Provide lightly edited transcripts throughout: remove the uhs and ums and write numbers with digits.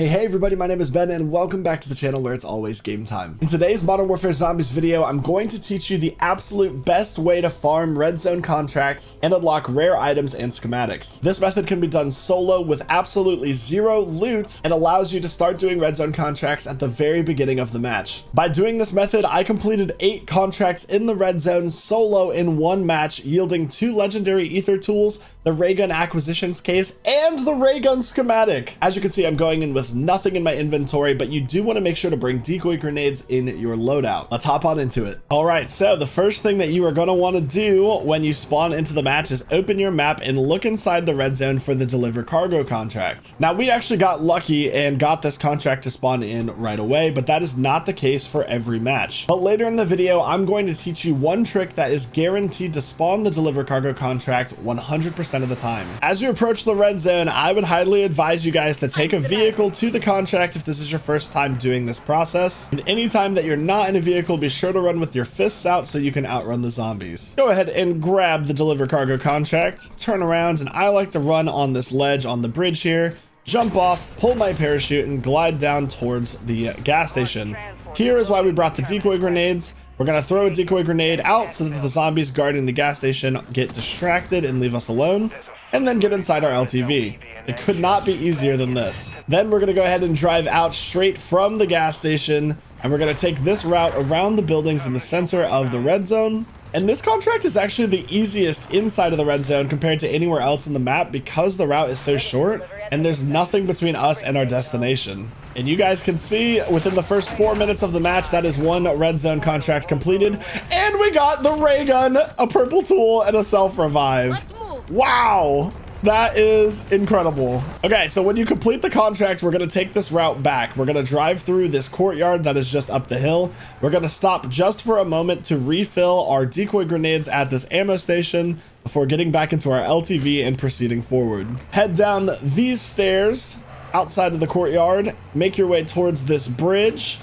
Hey everybody, my name is Ben and welcome back to the channel where it's always game time. In today's Modern Warfare Zombies video, I'm going to teach you the absolute best way to farm red zone contracts and unlock rare items and schematics. This method can be done solo with absolutely zero loot and allows you to start doing red zone contracts at the very beginning of the match. By doing this method, I completed 8 contracts in the red zone solo in one match, yielding 2 legendary ether tools, the Ray Gun acquisitions case, and the Ray Gun schematic. As you can see, I'm going in with nothing in my inventory, but you do want to make sure to bring decoy grenades in your loadout. Let's hop on into it. All right, so the first thing that you are going to want to do when you spawn into the match is open your map and look inside the red zone for the deliver cargo contract. Now, we actually got lucky and got this contract to spawn in right away, but that is not the case for every match. But later in the video, I'm going to teach you one trick that is guaranteed to spawn the deliver cargo contract 100% of the time. As you approach the red zone, I would highly advise you guys to take a vehicle to the contract if this is your first time doing this process. And anytime that you're not in a vehicle, be sure to run with your fists out so you can outrun the zombies. Go ahead and grab the deliver cargo contract, turn around, and I like to run on this ledge on the bridge here, jump off, pull my parachute, and glide down towards the gas station. Here is why we brought the decoy grenades. We're gonna throw a decoy grenade out so that the zombies guarding the gas station get distracted and leave us alone, and then get inside our LTV. It could not be easier than this. Then we're gonna go ahead and drive out straight from the gas station, and we're gonna take this route around the buildings in the center of the red zone. And this contract is actually the easiest inside of the red zone compared to anywhere else in the map because the route is so short and there's nothing between us and our destination. And you guys can see within the first 4 minutes of the match, that is one red zone contract completed. And we got the ray gun, a purple tool, and a self-revive. Wow. That is incredible. Okay, so when you complete the contract, we're going to take this route back. We're going to drive through this courtyard that is just up the hill. We're going to stop just for a moment to refill our decoy grenades at this ammo station before getting back into our LTV and proceeding forward. Head down these stairs outside of the courtyard, make your way towards this bridge,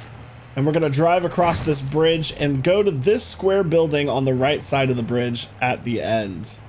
and we're going to drive across this bridge and go to this square building on the right side of the bridge at the end.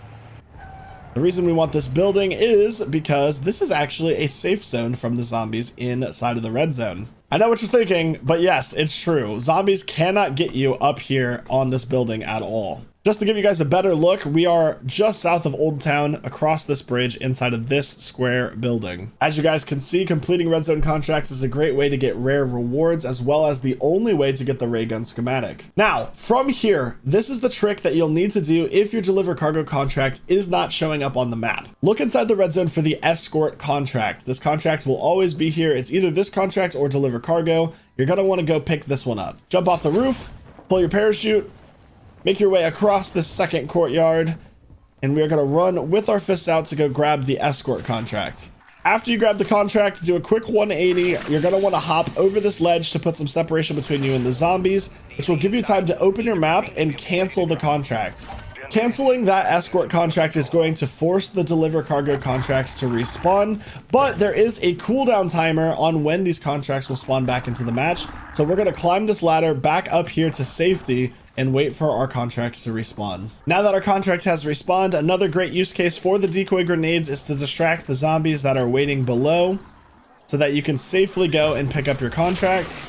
The reason we want this building is because this is actually a safe zone from the zombies inside of the red zone. I know what you're thinking, but yes, it's true. Zombies cannot get you up here on this building at all. Just to give you guys a better look, we are just south of Old Town across this bridge inside of this square building. As you guys can see, completing red zone contracts is a great way to get rare rewards as well as the only way to get the Ray Gun schematic. Now, from here, this is the trick that you'll need to do if your deliver cargo contract is not showing up on the map. Look inside the red zone for the Escort Contract. This contract will always be here. It's either this contract or deliver cargo. You're gonna wanna go pick this one up. Jump off the roof, pull your parachute, make your way across this second courtyard, and we're going to run with our fists out to go grab the escort contract. After you grab the contract, do a quick 180. You're going to want to hop over this ledge to put some separation between you and the zombies, which will give you time to open your map and cancel the contract. Canceling that escort contract is going to force the deliver cargo contract to respawn, but there is a cooldown timer on when these contracts will spawn back into the match. So we're going to climb this ladder back up here to safety and wait for our contract to respawn. Now that our contract has respawned, another great use case for the decoy grenades is to distract the zombies that are waiting below so that you can safely go and pick up your contracts.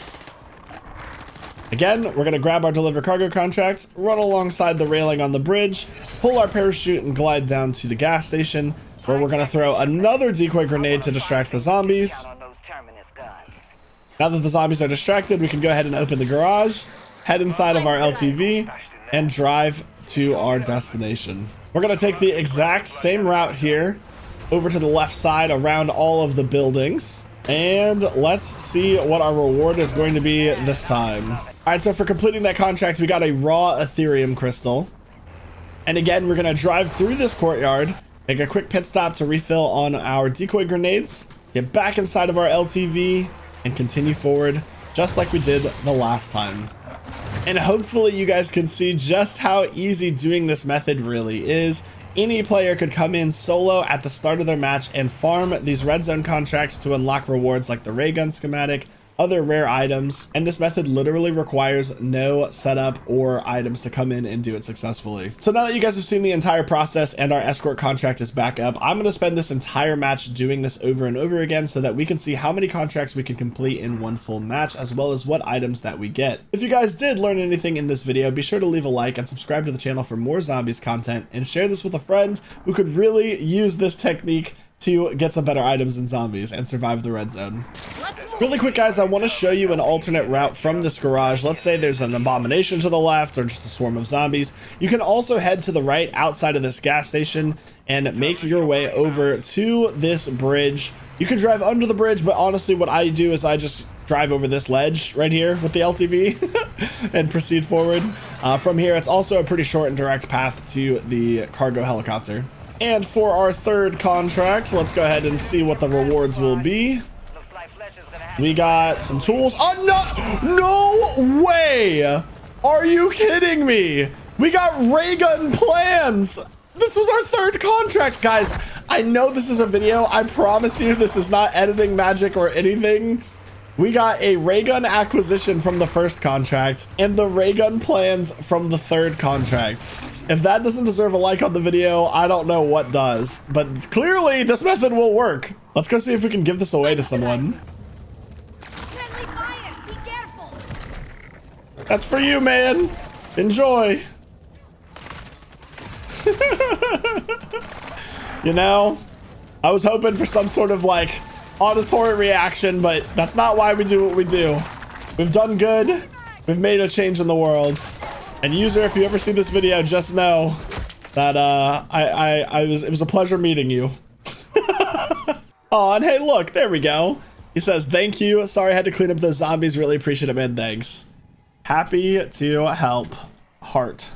Again, we're gonna grab our deliver cargo contracts, run alongside the railing on the bridge, pull our parachute and glide down to the gas station where we're gonna throw another decoy grenade to distract the zombies. Now that the zombies are distracted, we can go ahead and open the garage, head inside of our LTV, and drive to our destination. We're gonna take the exact same route here over to the left side around all of the buildings. And let's see what our reward is going to be this time. All right, so for completing that contract, we got a raw Ethereum crystal. And again, we're gonna drive through this courtyard, make a quick pit stop to refill on our decoy grenades, get back inside of our LTV, and continue forward just like we did the last time. And hopefully you guys can see just how easy doing this method really is. Any player could come in solo at the start of their match and farm these red zone contracts to unlock rewards like the Ray Gun schematic other rare items, and this method literally requires no setup or items to come in and do it successfully. So now that you guys have seen the entire process and our escort contract is back up, I'm going to spend this entire match doing this over and over again so that we can see how many contracts we can complete in one full match, as well as what items that we get. If you guys did learn anything in this video, be sure to leave a like and subscribe to the channel for more zombies content, and share this with a friend who could really use this technique to get some better items in zombies and survive the red zone. Really quick, guys, I want to show you an alternate route from this garage. Let's say there's an abomination to the left or just a swarm of zombies. You can also head to the right outside of this gas station and make your way over to this bridge. You can drive under the bridge, but honestly what I do is I just drive over this ledge right here with the LTV and proceed forward. From here, it's also a pretty short and direct path to the cargo helicopter. And for our third contract, let's go ahead and see what the rewards will be. We got some tools. Oh, no way. Are you kidding me? We got ray gun plans. This was our third contract, guys. I know this is a video. I promise you this is not editing magic or anything. We got a ray gun acquisition from the first contract and the ray gun plans from the third contract. If that doesn't deserve a like on the video, I don't know what does, but clearly this method will work. Let's go see if we can give this away to someone. That's for you, man. Enjoy. You know, I was hoping for some sort of like auditory reaction, but that's not why we do what we do. We've done good. We've made a change in the world. And user, if you ever see this video, just know that it was a pleasure meeting you. Oh, and hey, look, there we go. He says, thank you. Sorry I had to clean up those zombies. Really appreciate it, man. Thanks. Happy to help. Heart.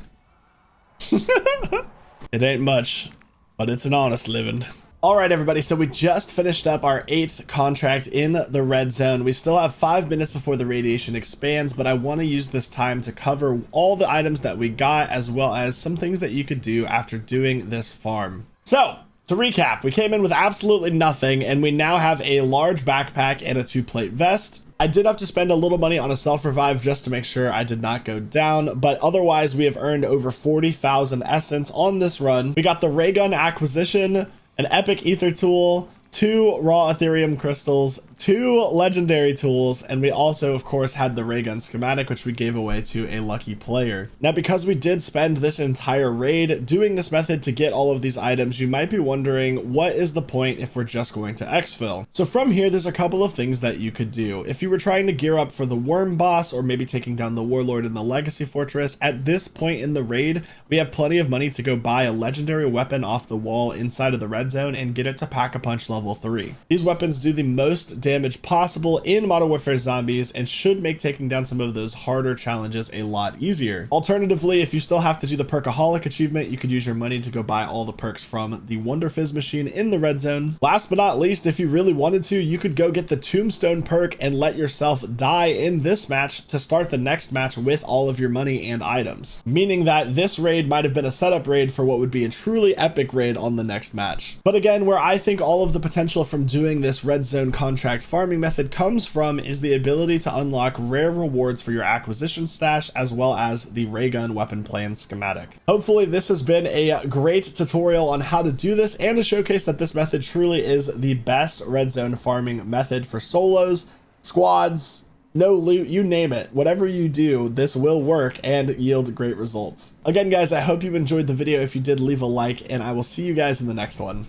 It ain't much, but it's an honest living. All right, everybody, so we just finished up our 8th contract in the red zone. We still have 5 minutes before the radiation expands, but I want to use this time to cover all the items that we got, as well as some things that you could do after doing this farm. So, to recap, we came in with absolutely nothing, and we now have a large backpack and a 2-plate vest. I did have to spend a little money on a self-revive just to make sure I did not go down, but otherwise we have earned over 40,000 essence on this run. We got the ray gun acquisition, an epic ether tool, 2 raw ethereum crystals, 2 legendary tools, and we also of course had the Ray Gun Schematic, which we gave away to a lucky player. Now, because we did spend this entire raid doing this method to get all of these items, you might be wondering, what is the point if we're just going to exfil? So from here, there's a couple of things that you could do. If you were trying to gear up for the worm boss, or maybe taking down the warlord in the legacy fortress, at this point in the raid, we have plenty of money to go buy a legendary weapon off the wall inside of the red zone and get it to pack-a-punch level 3. These weapons do the most damage possible in Modern Warfare Zombies and should make taking down some of those harder challenges a lot easier. Alternatively, if you still have to do the Perkaholic achievement, you could use your money to go buy all the perks from the Wonder Fizz machine in the red zone. Last but not least, if you really wanted to, you could go get the Tombstone perk and let yourself die in this match to start the next match with all of your money and items, meaning that this raid might have been a setup raid for what would be a truly epic raid on the next match. But again, where I think all of the potential from doing this red zone contract farming method comes from is the ability to unlock rare rewards for your acquisition stash, as well as the ray gun weapon plan schematic. Hopefully this has been a great tutorial on how to do this and to showcase that this method truly is the best red zone farming method for solos, squads, no loot, you name it. Whatever you do, this will work and yield great results. Again, guys, I hope you enjoyed the video. If you did, leave a like, and I will see you guys in the next one.